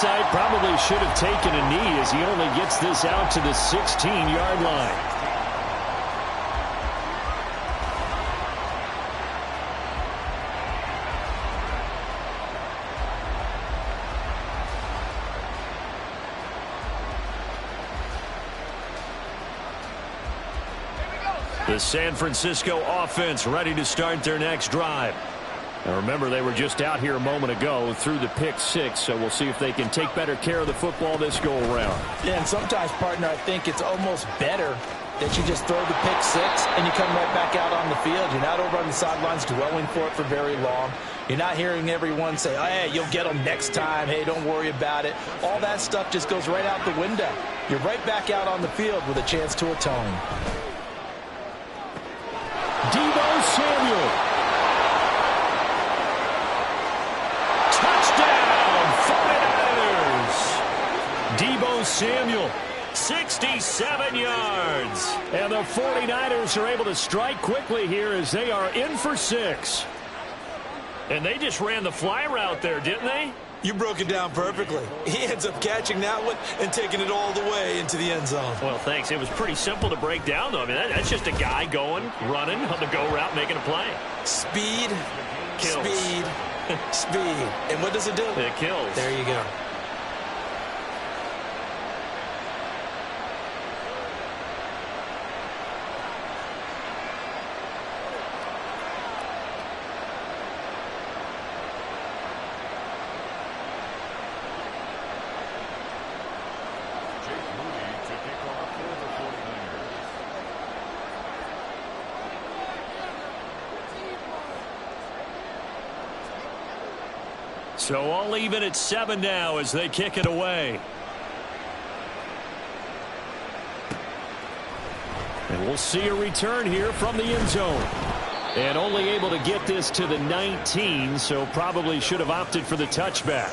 Probably should have taken a knee as he only gets this out to the 16-yard line. The San Francisco offense ready to start their next drive. Now remember, they were just out here a moment ago through the pick six, so we'll see if they can take better care of the football this go-around. Yeah, and sometimes, partner, I think it's almost better that you just throw the pick six and you come right back out on the field. You're not over on the sidelines dwelling for it for very long. You're not hearing everyone say, oh, hey, you'll get them next time. Hey, don't worry about it. All that stuff just goes right out the window. You're right back out on the field with a chance to atone. Deebo Samuel. Deebo Samuel, 67 yards. And the 49ers are able to strike quickly here as they are in for 6. And they just ran the fly route there, didn't they? You broke it down perfectly. He ends up catching that one and taking it all the way into the end zone. Well, thanks. It was pretty simple to break down, though. I mean, that's just a guy going, running on the go route, making a play. Speed, kills. Speed, speed. And what does it do? It kills. There you go. So all even at 7 now as they kick it away. And we'll see a return here from the end zone. And only able to get this to the 19, so probably should have opted for the touchback.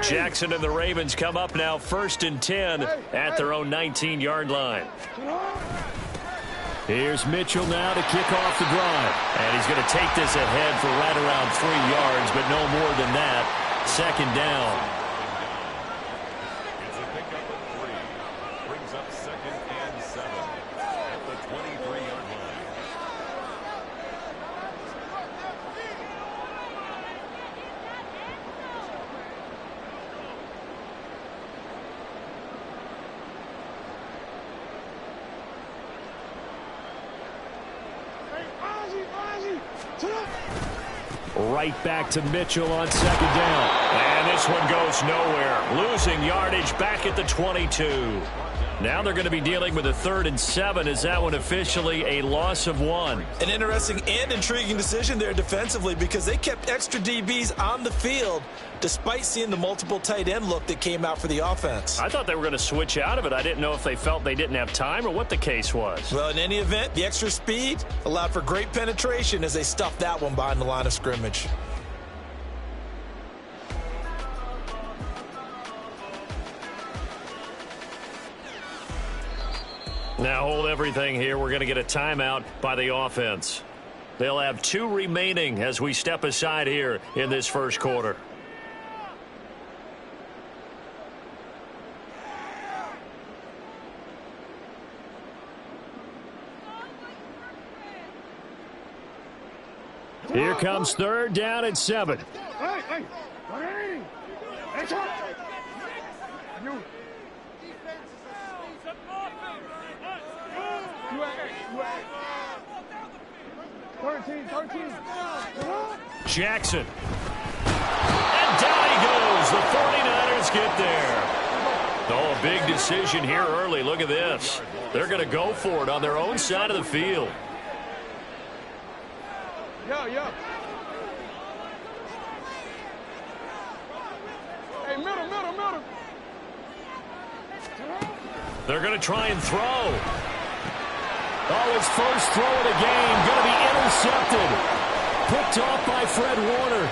Jackson and the Ravens come up now 1st and 10 at their own 19-yard line. Here's Mitchell now to kick off the drive. And he's going to take this ahead for right around 3 yards, but no more than that. 2nd down. It's a pickup of 3. Brings up 2nd and 7 at the 23-yard line. Right back to Mitchell on 2nd down. And this one goes nowhere. Losing yardage back at the 22. Now they're going to be dealing with a 3rd and 7. Is that one officially a loss of 1? An interesting and intriguing decision there defensively because they kept extra DBs on the field despite seeing the multiple tight end look that came out for the offense. I thought they were going to switch out of it. I didn't know if they felt they didn't have time or what the case was. Well, in any event, the extra speed allowed for great penetration as they stuffed that one behind the line of scrimmage. Now hold everything here. We're going to get a timeout by the offense. They'll have 2 remaining as we step aside here in this first quarter. Here comes 3rd down and 7. Jackson. And down he goes. The 49ers get there. Oh, a big decision here early. Look at this. They're going to go for it on their own side of the field. Yeah. Hey, middle. They're going to try and throw. Oh, his first throw of the game. Going to be intercepted. Picked off by Fred Warner.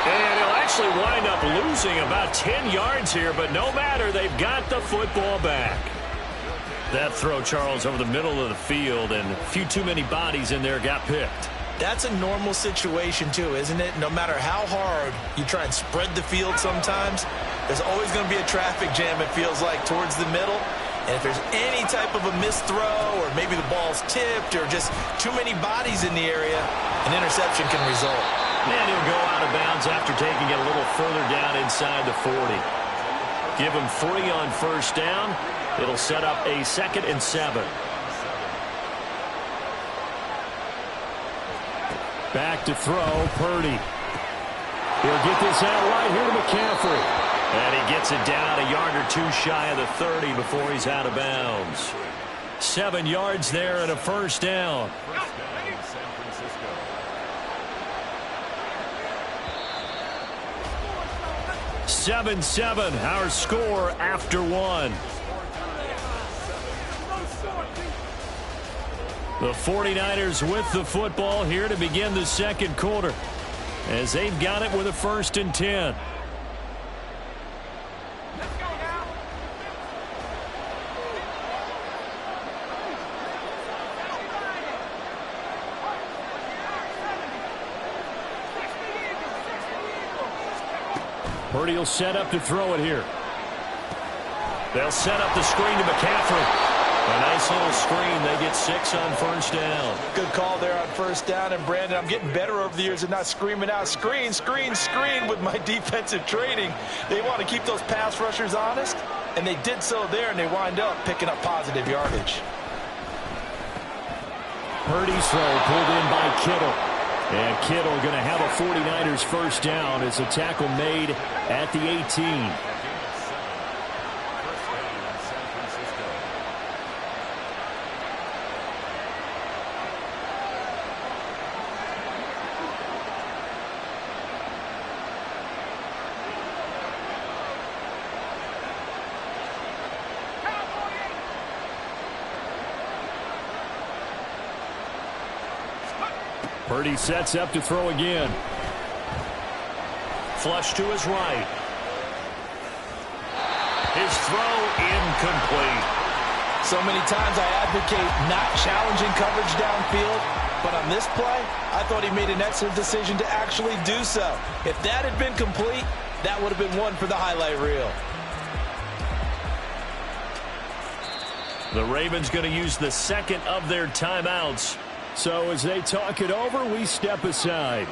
And he'll actually wind up losing about 10 yards here, but no matter, they've got the football back. That throw, Charles, over the middle of the field, and a few too many bodies in there got picked. That's a normal situation, too, isn't it? No matter how hard you try and spread the field sometimes, there's always going to be a traffic jam, it feels like, towards the middle. And if there's any type of a missed throw, or maybe the ball's tipped, or just too many bodies in the area, an interception can result. And he'll go out of bounds after taking it a little further down inside the 40. Give him 3 on first down. It'll set up a 2nd and 7. Back to throw, Purdy. He'll get this out right here to McCaffrey. And he gets it down a yard or 2 shy of the 30 before he's out of bounds. 7 yards there and a first down. First down, San Francisco. Seven, our score after 1. The 49ers with the football here to begin the second quarter, as they've got it with a 1st and 10. Purdy will set up to throw it here. They'll set up the screen to McCaffrey. A nice little screen. They get 6 on first down. Good call there on first down. And, Brandon, I'm getting better over the years at not screaming out, screen with my defensive training. They want to keep those pass rushers honest, and they did so there, and they wind up picking up positive yardage. Purdy's throw pulled in by Kittle. And Kittle going to have a 49ers first down as a tackle made at the 18. Purdy sets up to throw again. Flush to his right. His throw incomplete. So many times I advocate not challenging coverage downfield, but on this play, I thought he made an excellent decision to actually do so. If that had been complete, that would have been one for the highlight reel. The Ravens going to use the 2nd of their timeouts. So as they talk it over, we step aside.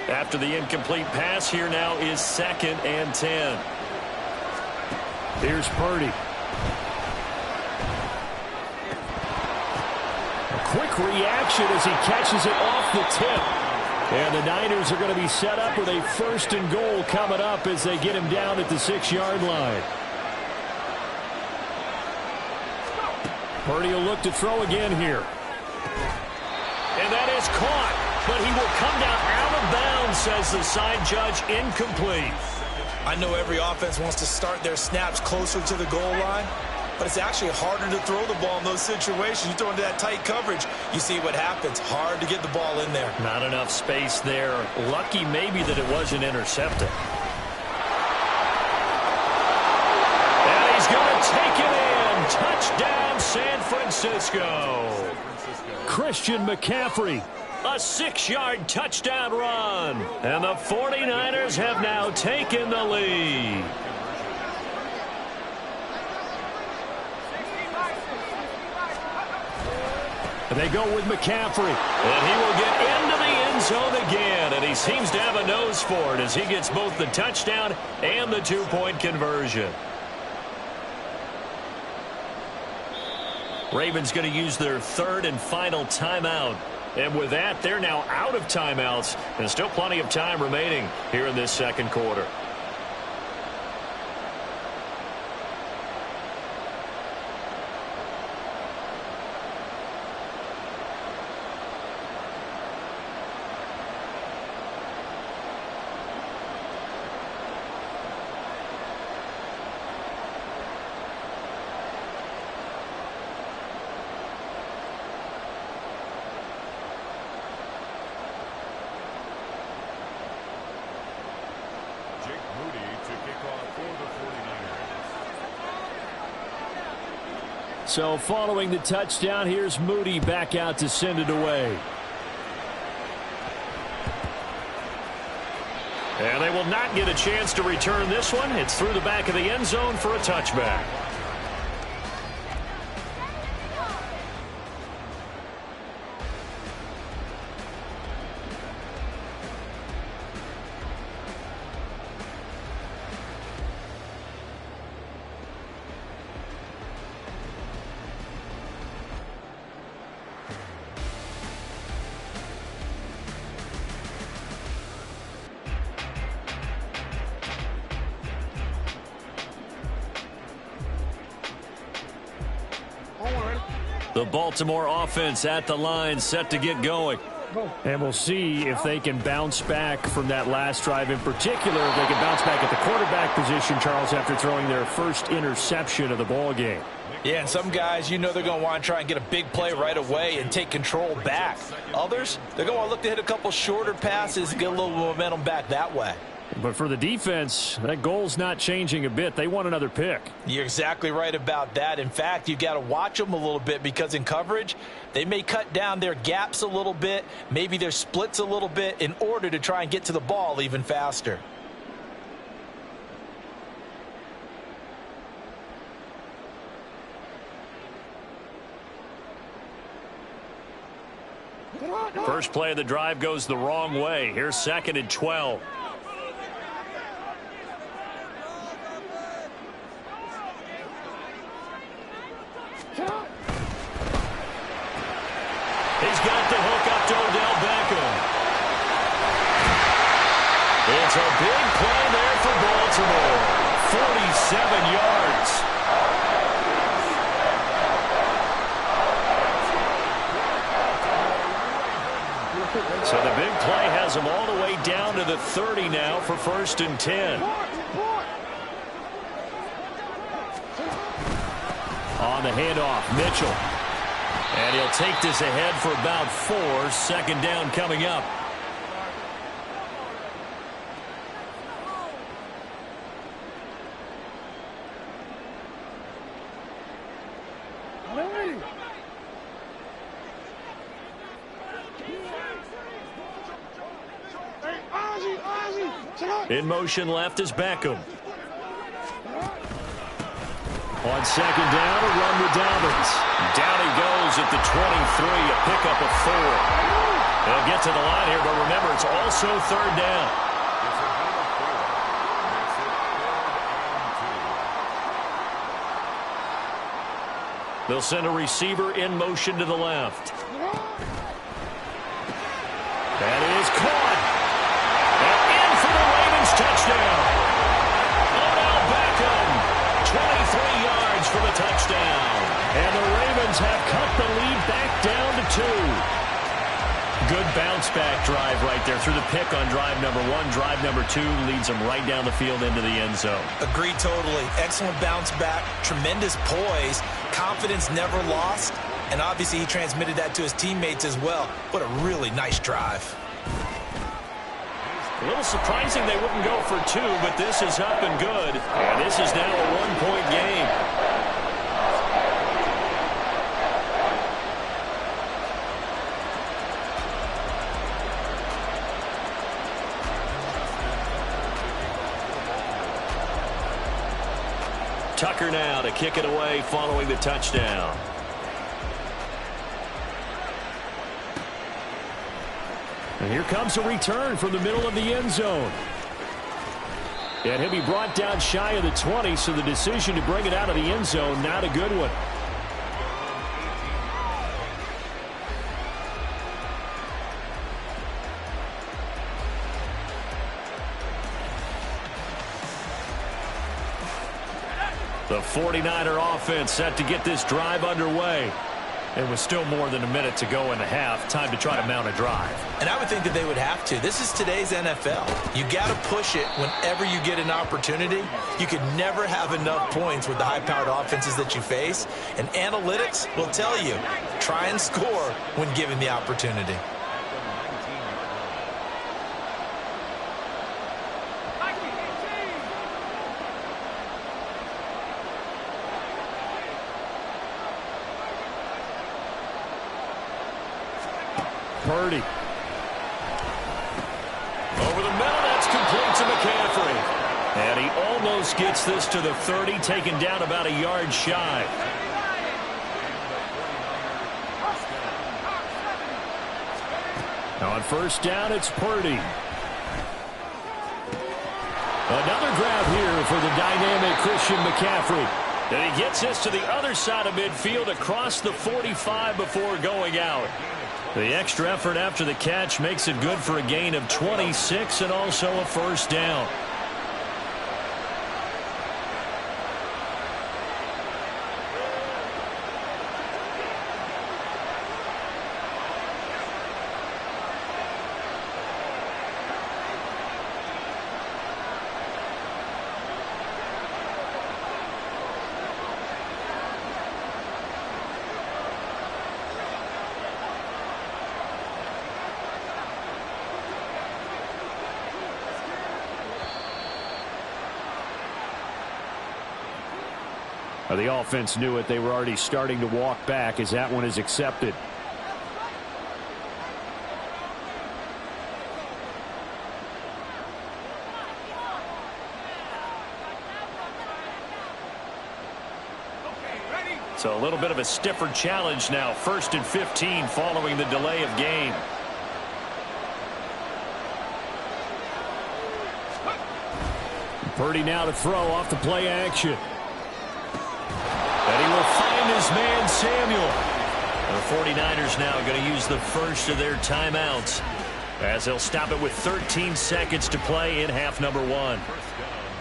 After the incomplete pass, here now is 2nd and 10. Here's Purdy. Quick reaction as he catches it off the tip. And the Niners are going to be set up with a 1st and goal coming up as they get him down at the 6-yard line. Purdy will look to throw again here. And that is caught. But he will come down out of bounds, says the side judge, incomplete. I know every offense wants to start their snaps closer to the goal line, but it's actually harder to throw the ball in those situations. You throw into that tight coverage, you see what happens. Hard to get the ball in there. Not enough space there. Lucky maybe that it wasn't intercepted. And he's going to take it in. Touchdown, San Francisco. Christian McCaffrey A 6-yard touchdown run. And the 49ers have now taken the lead. And they go with McCaffrey. And he will get into the end zone again. And he seems to have a nose for it as he gets both the touchdown and the 2-point conversion. Ravens going to use their 3rd and final timeout. And with that, they're now out of timeouts. And still plenty of time remaining here in this second quarter. So following the touchdown, here's Moody back out to send it away. And they will not get a chance to return this one. It's through the back of the end zone for a touchback. The Baltimore offense at the line, set to get going. And we'll see if they can bounce back from that last drive in particular. If they can bounce back at the quarterback position, Charles, after throwing their first interception of the ball game. Yeah, and some guys, you know they're going to want to try and get a big play right away and take control back. Others, they're going to want to look to hit a couple shorter passes and get a little momentum back that way. But for the defense, that goal's not changing a bit. They want another pick. You're exactly right about that. In fact, you've got to watch them a little bit because in coverage, they may cut down their gaps a little bit, maybe their splits a little bit in order to try and get to the ball even faster. First play of the drive goes the wrong way. Here's 2nd and 12. He's got the hook up to Odell Beckham. It's a big play there for Baltimore. 47 yards. So the big play has them all the way down to the 30 now for 1st and 10. On the handoff, Mitchell. And he'll take this ahead for about 4. 2nd down coming up. In motion left is Beckham. On 2nd down, a run with Dobbins. Down he goes at the 23, a pickup of 4. They'll get to the line here, but remember, it's also 3rd down. They'll send a receiver in motion to the left. That is caught. And in for the Ravens touchdown. Odell Beckham, 23 yards for the touchdown. And the Ravens have cut the lead back down to 2. Good bounce-back drive right there through the pick on drive number 1. Drive number 2 leads them right down the field into the end zone. Agreed totally. Excellent bounce-back, tremendous poise, confidence never lost, and obviously he transmitted that to his teammates as well. What a really nice drive. A little surprising they wouldn't go for 2, but this is up and good. And this is now a 1-point game. Tucker now to kick it away following the touchdown. And here comes a return from the middle of the end zone. And he'll be brought down shy of the 20, so the decision to bring it out of the end zone, not a good one. The 49er offense set to get this drive underway. And with still more than a minute to go in the half, time to try to mount a drive. And I would think that they would have to. This is today's NFL. You got to push it whenever you get an opportunity. You could never have enough points with the high-powered offenses that you face. And analytics will tell you, try and score when given the opportunity. Purdy. Over the middle, that's complete to McCaffrey. And he almost gets this to the 30, taken down about a yard shy. Now on first down, it's Purdy. Another grab here for the dynamic Christian McCaffrey. And he gets this to the other side of midfield across the 45 before going out. The extra effort after the catch makes it good for a gain of 26 and also a first down. The offense knew it. They were already starting to walk back as that one is accepted. So a little bit of a stiffer challenge now. 1st and 15 following the delay of game. Purdy now to throw off the play action. And he will find his man, Samuel. The 49ers now going to use the first of their timeouts as they'll stop it with 13 seconds to play in half number 1.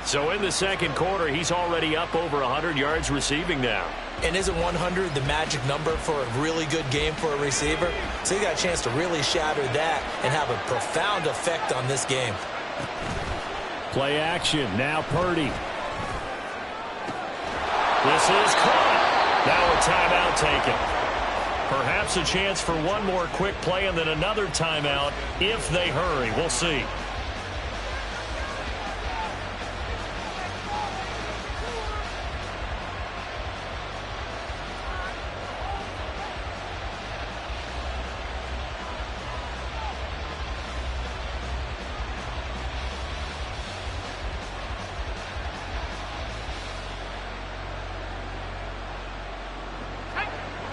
So in the second quarter, he's already up over 100 yards receiving now. And isn't 100 the magic number for a really good game for a receiver? So he got a chance to really shatter that and have a profound effect on this game. Play action. Now Purdy. This is caught. Now a timeout taken. Perhaps a chance for one more quick play and then another timeout if they hurry. We'll see.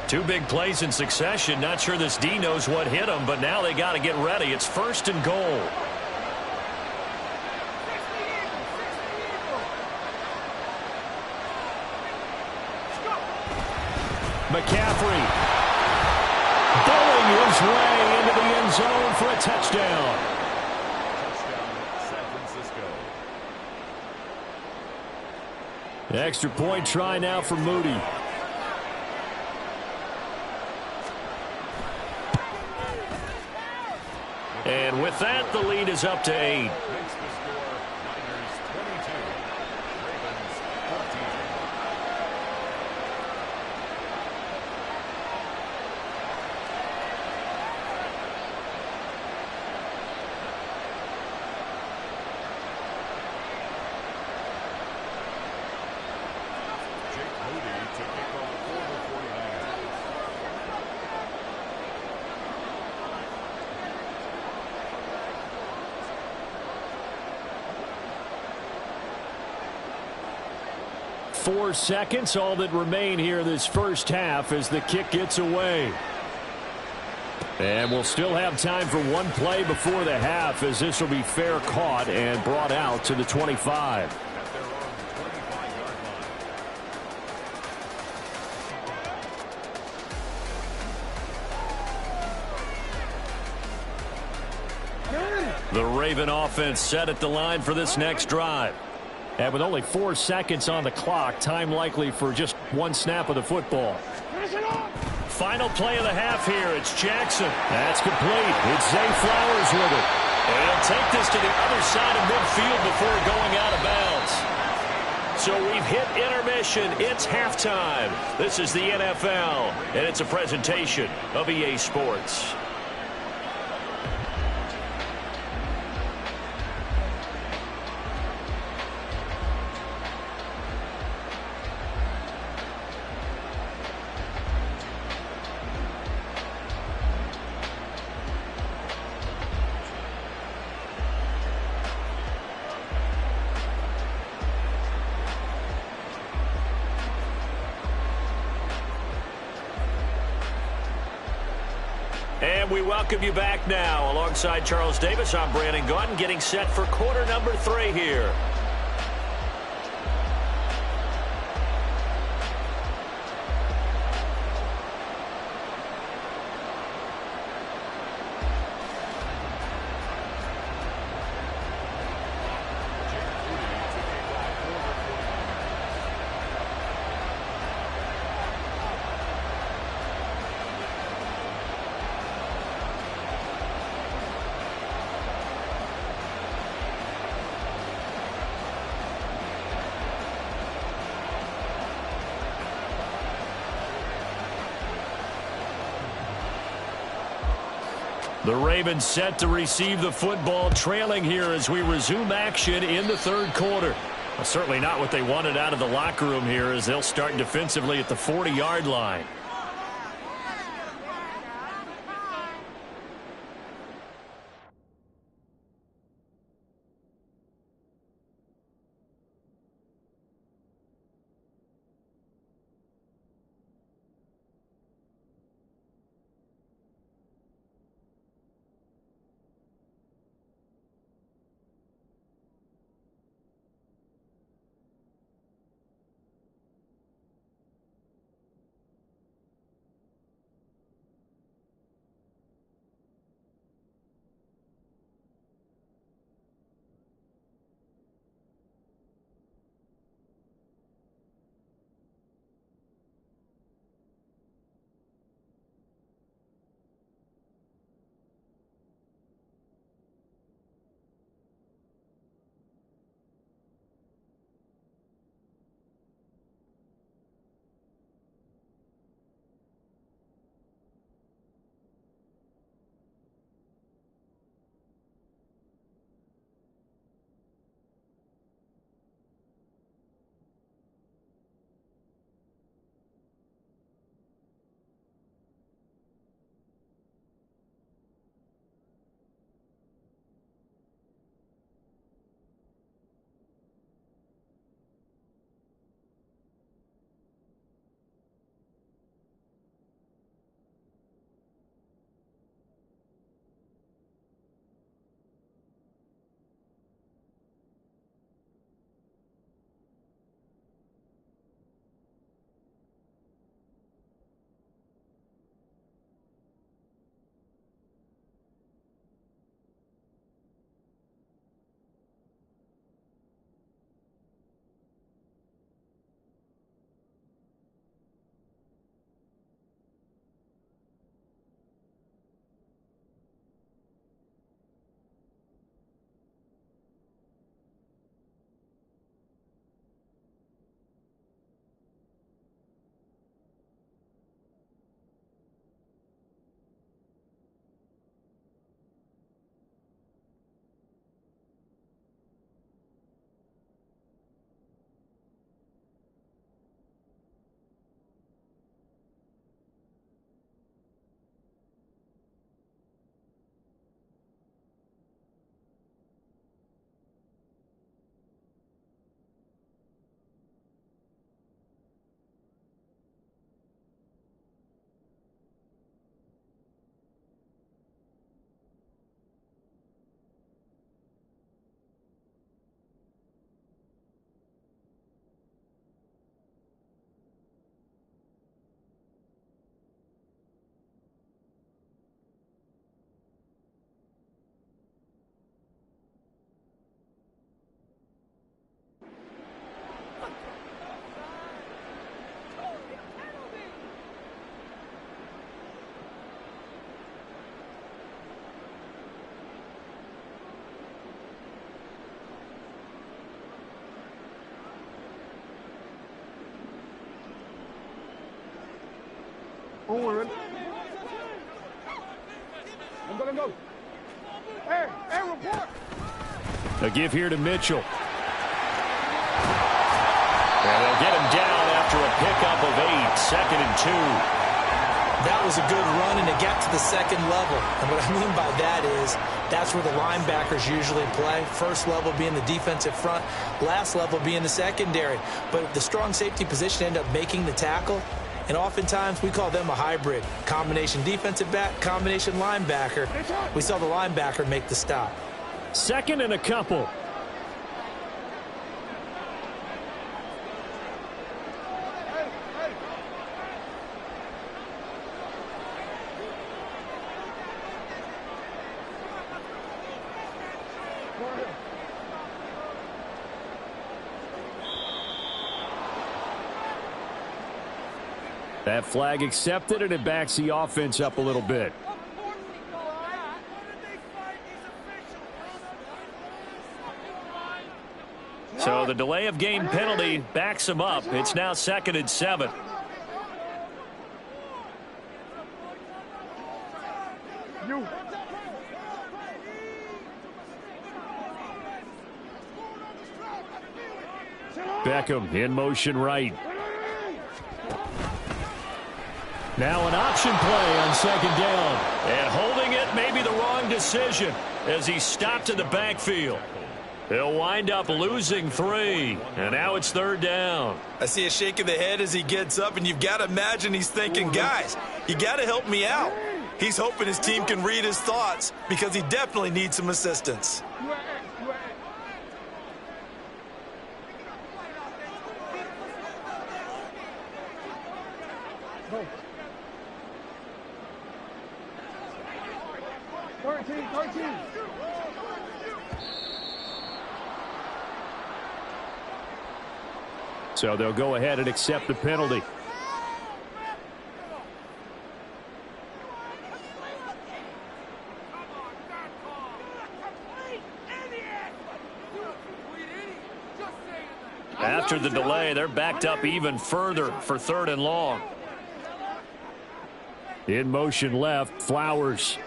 Two big plays in succession. Not sure this D knows what hit him, but now they got to get ready. It's 1st and goal. McCaffrey bowling his way into the end zone for a touchdown. San Francisco. Extra point try now for Moody. And with that, the lead is up to 8. Makes the score Niners 22, Ravens 14. Jake Moody to kick off for the 49ers. 4 seconds, all that remain here this first half as the kick gets away. And we'll still have time for one play before the half, as this will be fair caught and brought out to the 25. At their own 25-yard line. The Raven offense set at the line for this next drive. And with only 4 seconds on the clock, time likely for just one snap of the football. Final play of the half here. It's Jackson. That's complete. It's Zay Flowers with it. And he'll take this to the other side of midfield before going out of bounds. So we've hit intermission. It's halftime. This is the NFL, and it's a presentation of EA Sports. And we welcome you back now. Alongside Charles Davis, I'm Brandon Gaudin, getting set for quarter number 3 here. The Ravens set to receive the football, trailing here as we resume action in the third quarter. Well, certainly not what they wanted out of the locker room here, as they'll start defensively at the 40-yard line. Onward. I'm gonna go. Hey, report. A give here to Mitchell. And they'll get him down after a pickup of 8, 2nd and 2. That was a good run, and it got to the second level. And what I mean by that is that's where the linebackers usually play. First level being the defensive front, last level being the secondary. But the strong safety position ended up making the tackle. And oftentimes we call them a hybrid. Combination defensive back, combination linebacker. We saw the linebacker make the stop. 2nd and a couple. That flag accepted, and it backs the offense up a little bit. So the delay of game penalty backs him up. It's now 2nd and 7. Beckham in motion right. Now an option play on 2nd down. And holding it may be the wrong decision as he stopped in the backfield. He'll wind up losing 3. And now it's 3rd down. I see a shake of the head as he gets up, and you've got to imagine he's thinking, guys, you got to help me out. He's hoping his team can read his thoughts because he definitely needs some assistance. So they'll go ahead and accept the penalty. After the delay, they're backed up even further for 3rd and long. In motion left, Flowers.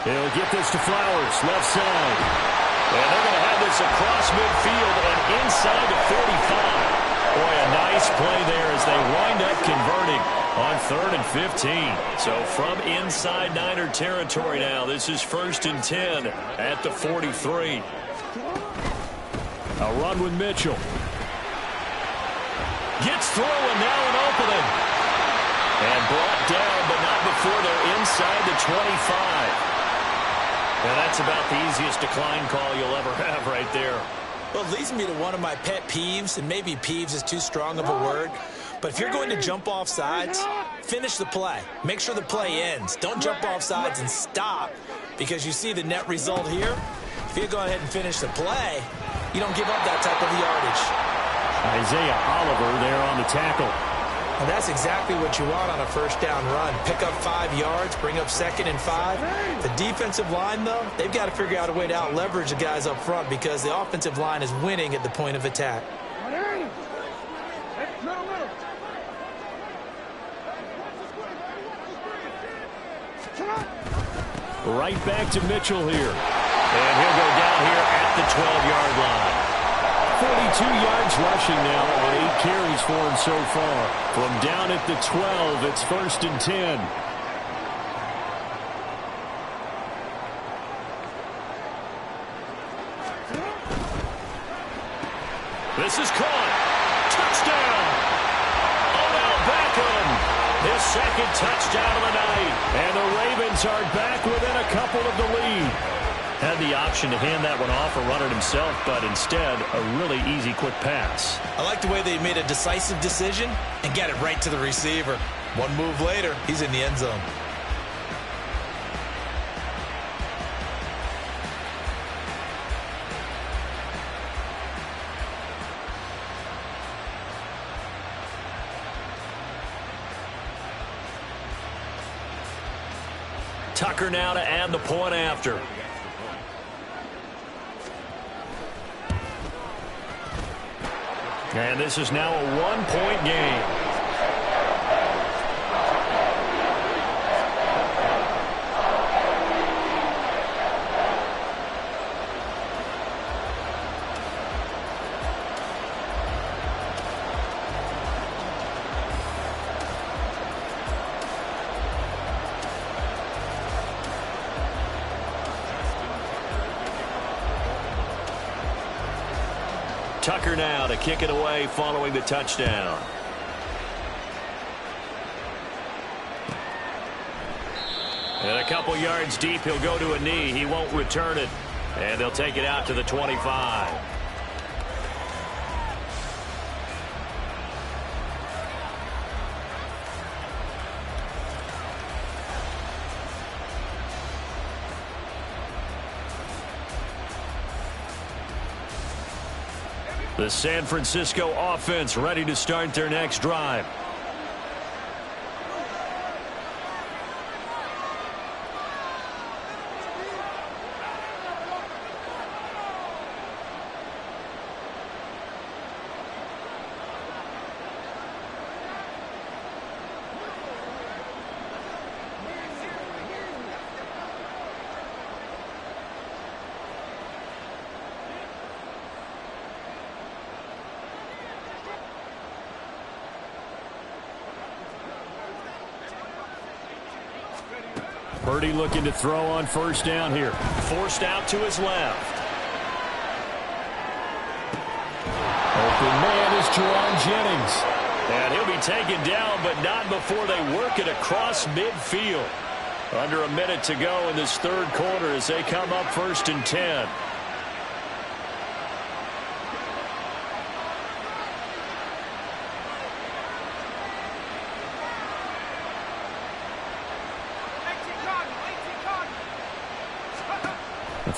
He'll get this to Flowers, left side. And they're going to have this across midfield and inside the 45. Boy, a nice play there as they wind up converting on 3rd and 15. So from inside Niner territory now, this is 1st and 10 at the 43. A run with Mitchell. Gets through and now an opening. And brought down, but not before they're inside the 25. Now that's about the easiest decline call you'll ever have right there. Well, it leads me to one of my pet peeves, and maybe peeves is too strong of a word. But if you're going to jump off sides, finish the play. Make sure the play ends. Don't jump off sides and stop, because you see the net result here. If you go ahead and finish the play, you don't give up that type of yardage. Isaiah Oliver there on the tackle. And that's exactly what you want on a 1st down run. Pick up 5 yards, bring up 2nd and 5. The defensive line, though, they've got to figure out a way to out-leverage the guys up front because the offensive line is winning at the point of attack. Right back to Mitchell here. And he'll go down here at the 12-yard line. 42 yards rushing now on 8 carries for him so far. From down at the 12, it's 1st and 10. This is caught. Touchdown. Odell Beckham. His 2nd touchdown of the night. And the Ravens are back within a couple of the lead. Had the option to hand that one off or run it himself, but instead, a really easy, quick pass. I like the way they made a decisive decision and got it right to the receiver. One move later, he's in the end zone. Tucker now to add the point after. And this is now a 1-point game. Tucker now to kick it away following the touchdown. And a couple yards deep, he'll go to a knee. He won't return it. And they'll take it out to the 25. The San Francisco offense ready to start their next drive. Purdy looking to throw on first down here. Forced out to his left. Open man is Jerron Jennings. And he'll be taken down, but not before they work it across midfield. Under a minute to go in this third quarter as they come up 1st and 10.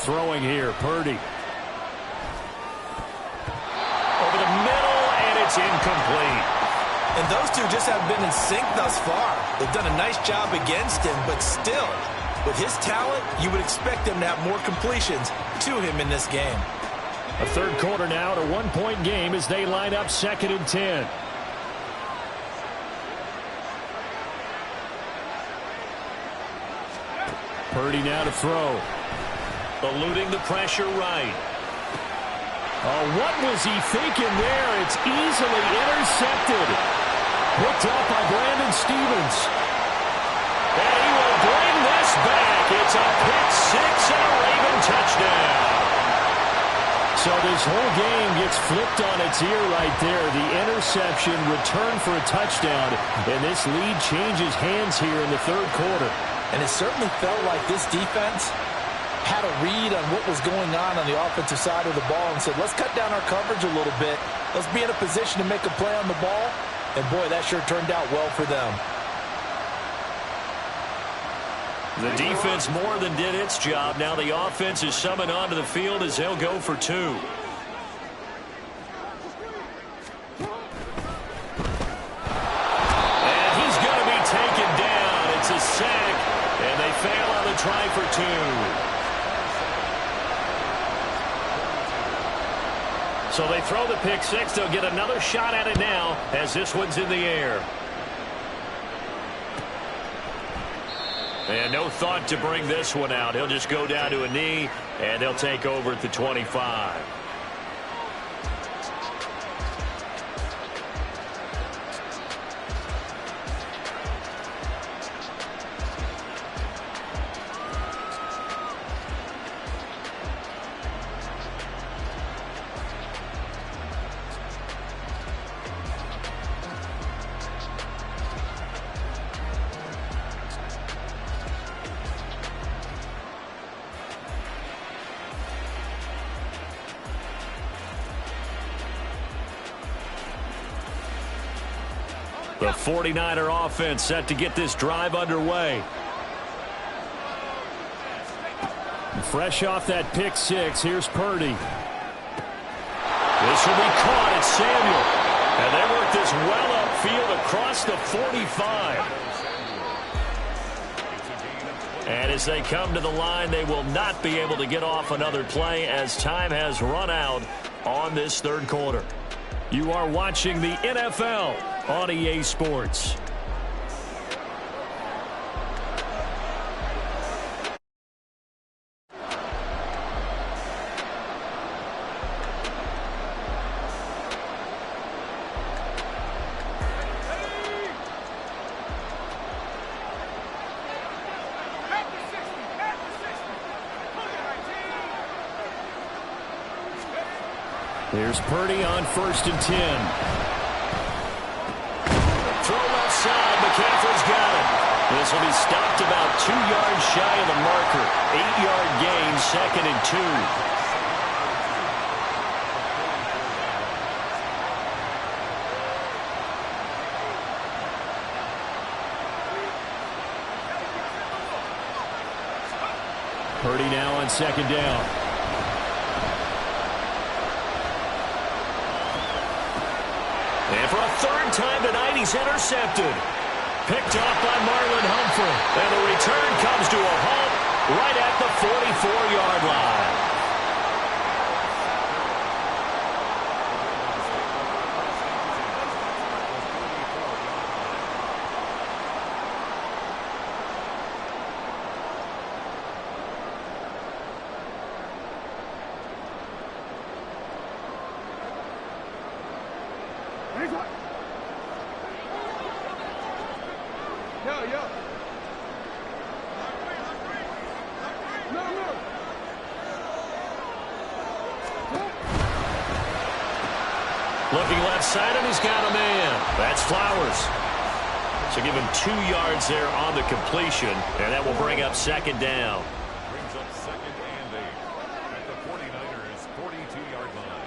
Throwing here, Purdy. Over the middle, and it's incomplete. And those two just haven't been in sync thus far. They've done a nice job against him, but still, with his talent, you would expect him to have more completions to him in this game. A third quarter now, and a one-point game as they line up 2nd and 10. Purdy now to throw. Eluding the pressure right. Oh, what was he thinking there? It's easily intercepted. Picked up by Brandon Stevens. And he will bring this back. It's a pick six and a Raven touchdown. So this whole game gets flipped on its ear right there. The interception, return for a touchdown. And this lead changes hands here in the third quarter. And it certainly felt like this defense had a read on what was going on the offensive side of the ball and said, let's cut down our coverage a little bit. Let's be in a position to make a play on the ball. And, boy, that sure turned out well for them. The defense more than did its job. Now the offense is summoned onto the field as they'll go for 2. And he's going to be taken down. It's a sack, and they fail on the try for 2. So they throw the pick six. They'll get another shot at it now as this one's in the air. And no thought to bring this one out. He'll just go down to a knee, and they'll take over at the 25. The 49er offense set to get this drive underway. Fresh off that pick six, here's Purdy. This will be caught. It's Samuel. And they work this well upfield across the 45. And as they come to the line, they will not be able to get off another play as time has run out on this third quarter. You are watching the NFL on EA Sports. Here's Purdy on 1st and 10. Throw left side. McCaffrey's got it. This will be stopped about 2 yards shy of the marker. 8-yard gain, 2nd and 2. Purdy now on 2nd down. And for a 3rd time tonight, he's intercepted. Picked off by Marlon Humphrey. And the return comes to a halt right at the 44-yard line. Looking left side, and he's got a man. That's Flowers. So give him 2 yards there on the completion, and that will bring up 2nd down. Brings up 2nd and 8 at the 49ers' 42-yard line.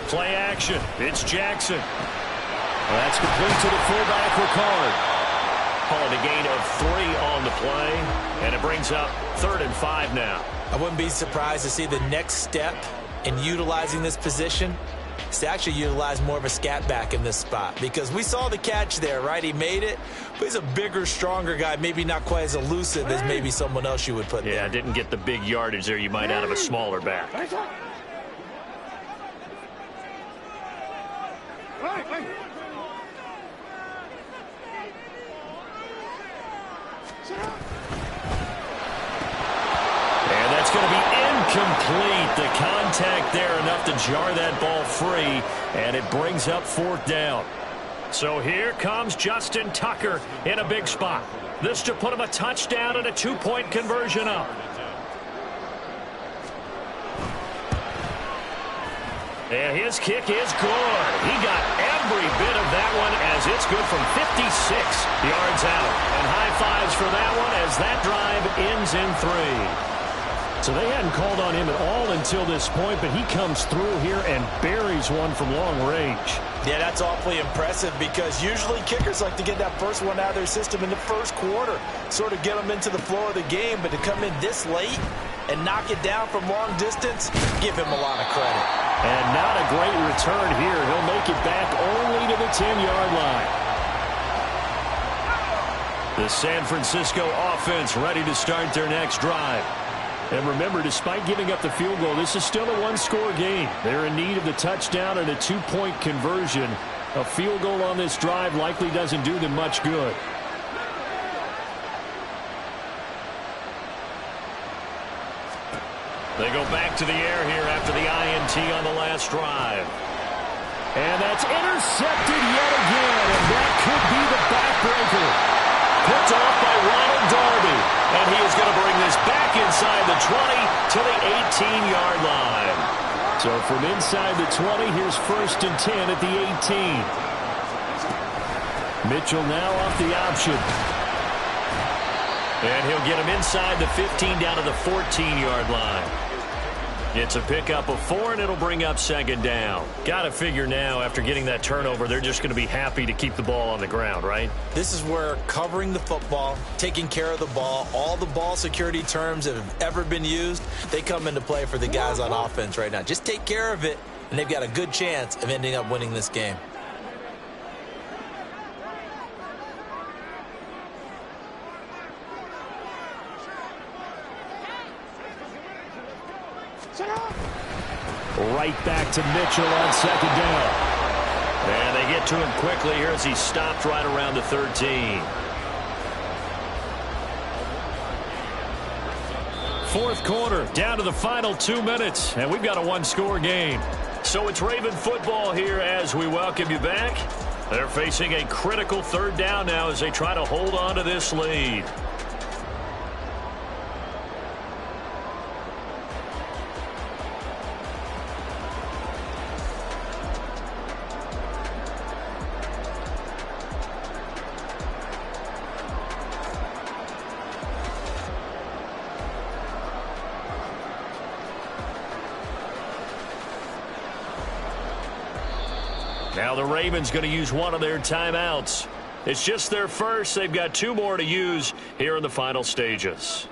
Play action. It's Jackson. That's complete to the fullback, Ricard. Calling a gain of 3 on the play, and it brings up 3rd and 5 now. I wouldn't be surprised to see the next step in utilizing this position is to actually utilize more of a scat back in this spot, because we saw the catch there, right? He made it, but he's a bigger, stronger guy, maybe not quite as elusive as maybe someone else you would put there. Yeah, didn't get the big yardage there you might out of a smaller back. And that's going to be incomplete. The contact there enough to jar that ball free, and it brings up 4th down. So here comes Justin Tucker in a big spot. This to put him a touchdown and a 2-point conversion up. And his kick is good. He got every bit of that one as it's good from 56 yards out. And high fives for that one as that drive ends in 3. So they hadn't called on him at all until this point, but he comes through here and buries one from long range. Yeah, that's awfully impressive, because usually kickers like to get that first one out of their system in the first quarter, sort of get them into the flow of the game, but to come in this late and knock it down from long distance, give him a lot of credit. And not a great return here. He'll make it back only to the 10-yard line. The San Francisco offense ready to start their next drive. And remember, despite giving up the field goal, this is still a 1-score game. They're in need of the touchdown and a 2-point conversion. A field goal on this drive likely doesn't do them much good. They go back to the air here after the INT on the last drive. And that's intercepted yet again, and that could be the backbreaker. Picked off by Ronald Darby, and he is going to bring this back inside the 20 to the 18-yard line. So from inside the 20, here's 1st and 10 at the 18. Mitchell now off the option. And he'll get him inside the 15 down to the 14-yard line. It's a pickup of 4, and it'll bring up 2nd down. Got to figure now, after getting that turnover, they're just going to be happy to keep the ball on the ground, right? This is where covering the football, taking care of the ball, all the ball security terms that have ever been used, they come into play for the guys on offense right now. Just take care of it, and they've got a good chance of ending up winning this game. Right back to Mitchell on 2nd down. And they get to him quickly here as he stopped right around the 13. 4th quarter, down to the final 2 minutes, and we've got a 1-score game. So it's Raven football here as we welcome you back. They're facing a critical 3rd down now as they try to hold on to this lead. Now the Ravens going to use one of their timeouts. It's just their first. They've got 2 more to use here in the final stages.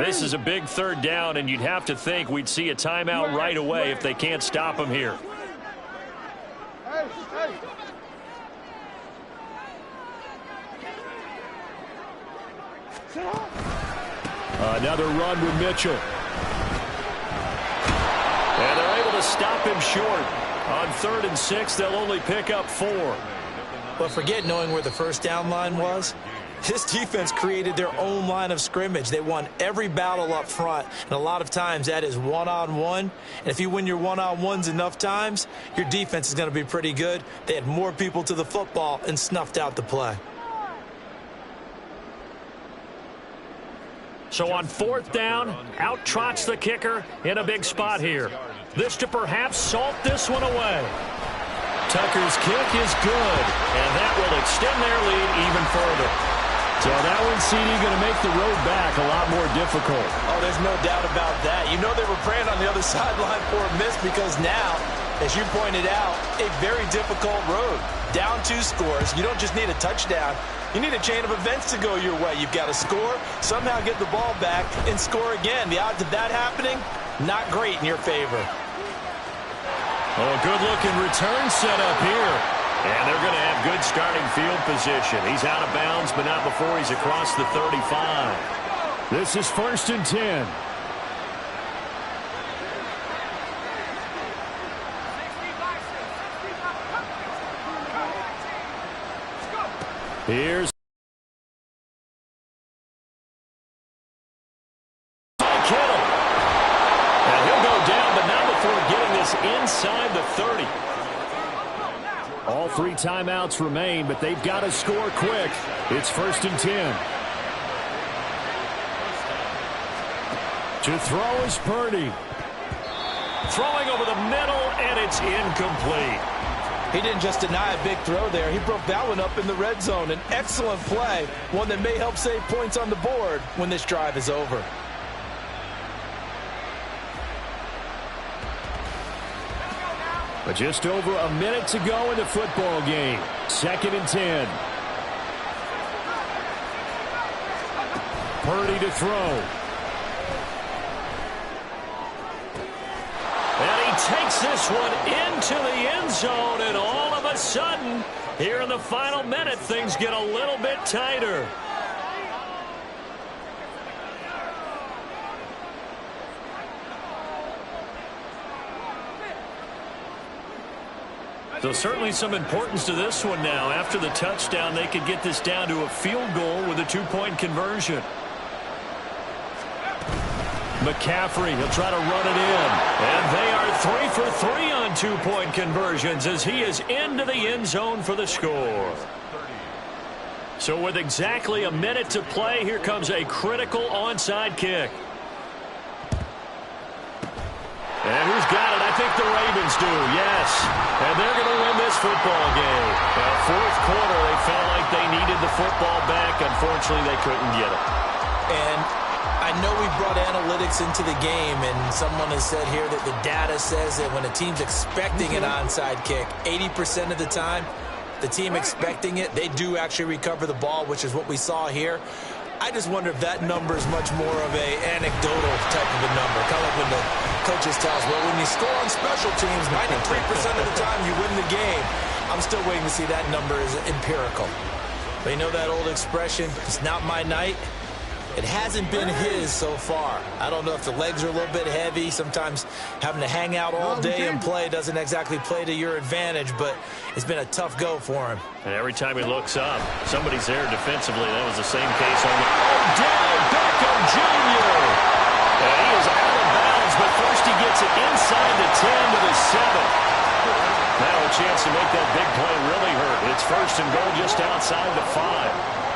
This is a big 3rd down, and you'd have to think we'd see a timeout right away if they can't stop him here. Another run with Mitchell. And they're able to stop him short. On 3rd and 6, they'll only pick up 4. But forget knowing where the first down line was. This defense created their own line of scrimmage. They won every battle up front, and a lot of times that is one-on-one. And if you win your one-on-ones enough times, your defense is going to be pretty good. They had more people to the football and snuffed out the play. So on 4th down, out trots the kicker in a big spot here. This to perhaps salt this one away. Tucker's kick is good, and that will extend their lead even further. So that one, CD, going to make the road back a lot more difficult. Oh, there's no doubt about that. You know they were praying on the other sideline for a miss because now, as you pointed out, a very difficult road. Down 2 scores. You don't just need a touchdown. You need a chain of events to go your way. You've got to score, somehow get the ball back, and score again. The odds of that happening, not great in your favor. Oh, a good-looking return set up here. And they're going to have good starting field position. He's out of bounds, but not before he's across the 35. This is 1st and 10. Here's Kittle. And he'll go down, but not before getting this inside the 30. All 3 timeouts remain, but they've got to score quick. It's 1st and 10. To throw is Purdy. Throwing over the middle, and it's incomplete. He didn't just deny a big throw there. He broke that one up in the red zone. An excellent play, one that may help save points on the board when this drive is over. But just over a minute to go in the football game. 2nd and 10. Purdy to throw. And he takes this one into the end zone, and all of a sudden, here in the final minute, things get a little bit tighter. So certainly some importance to this one now. After the touchdown, they could get this down to a field goal with a 2-point conversion. McCaffrey, he'll try to run it in. And they are 3 for 3 on 2-point conversions as he is into the end zone for the score. So with exactly a minute to play, here comes a critical onside kick. And who's got it? I think the Ravens do, yes. And they're going to win this football game. Now, 4th quarter, they felt like they needed the football back. Unfortunately, they couldn't get it. And I know we brought analytics into the game, and someone has said here that the data says that when a team's expecting an onside kick, 80% of the time, the team expecting it, they do actually recover the ball, which is what we saw here. I just wonder if that number is much more of a anecdotal type of a number. Kind of like when the coaches tell us, well, when you score on special teams, 93% of the time you win the game. I'm still waiting to see that number is empirical. But you know that old expression, it's not my night? It hasn't been his so far. I don't know if the legs are a little bit heavy. Sometimes having to hang out all day and play doesn't exactly play to your advantage, but it's been a tough go for him. And every time he looks up, somebody's there defensively. That was the same case on the Odell Beckham Jr. And he is out of bounds, but first he gets it inside the 10 to the 7. Now a chance to make that big play really hurt. It's 1st and goal just outside the 5.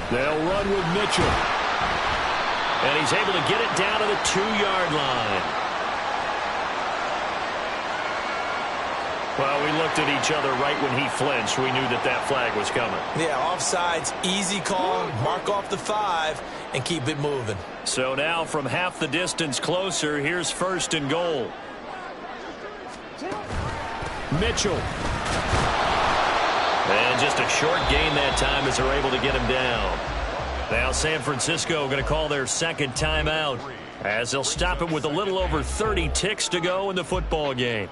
They'll run with Mitchell. And he's able to get it down to the 2-yard line. Well, we looked at each other right when he flinched. We knew that that flag was coming. Yeah, offsides, easy call, mark off the 5, and keep it moving. So now from half the distance closer, here's 1st and goal. Mitchell. And just a short gain that time as they're able to get him down. Now San Francisco going to call their 2nd timeout as they'll stop it with a little over 30 ticks to go in the football game.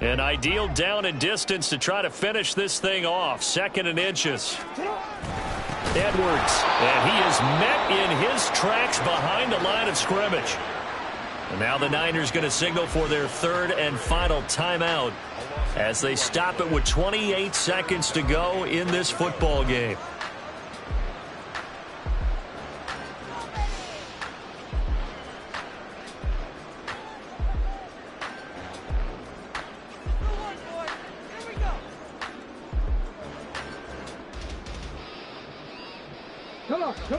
An ideal down and distance to try to finish this thing off. 2nd and inches. Edwards. And he is met in his tracks behind the line of scrimmage. And now the Niners going to signal for their 3rd and final timeout as they stop it with 28 seconds to go in this football game.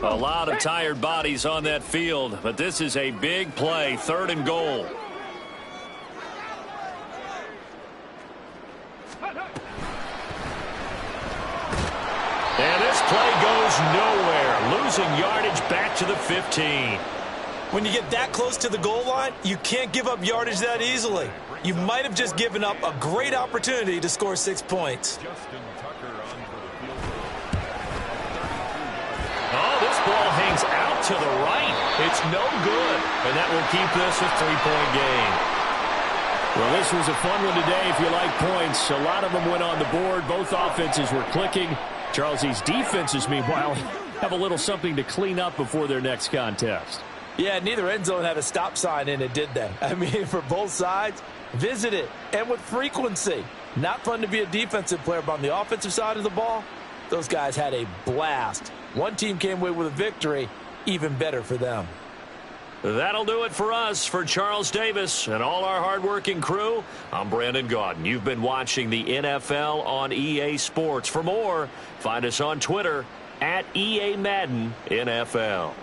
A lot of tired bodies on that field, but this is a big play, 3rd and goal. And this play goes nowhere, losing yardage back to the 15. When you get that close to the goal line, you can't give up yardage that easily. You might have just given up a great opportunity to score 6 points. Oh, this ball hangs out to the right. It's no good. And that will keep this a 3-point game. Well, this was a fun one today if you like points. A lot of them went on the board. Both offenses were clicking. Charles, these defenses, meanwhile, have a little something to clean up before their next contest. Yeah, neither end zone had a stop sign in it, did they? I mean, for both sides, visit it, and with frequency. Not fun to be a defensive player, but on the offensive side of the ball, those guys had a blast. One team came away with a victory, even better for them. That'll do it for us. For Charles Davis and all our hardworking crew, I'm Brandon Gaudin. You've been watching the NFL on EA Sports. For more, find us on Twitter @EA Madden NFL.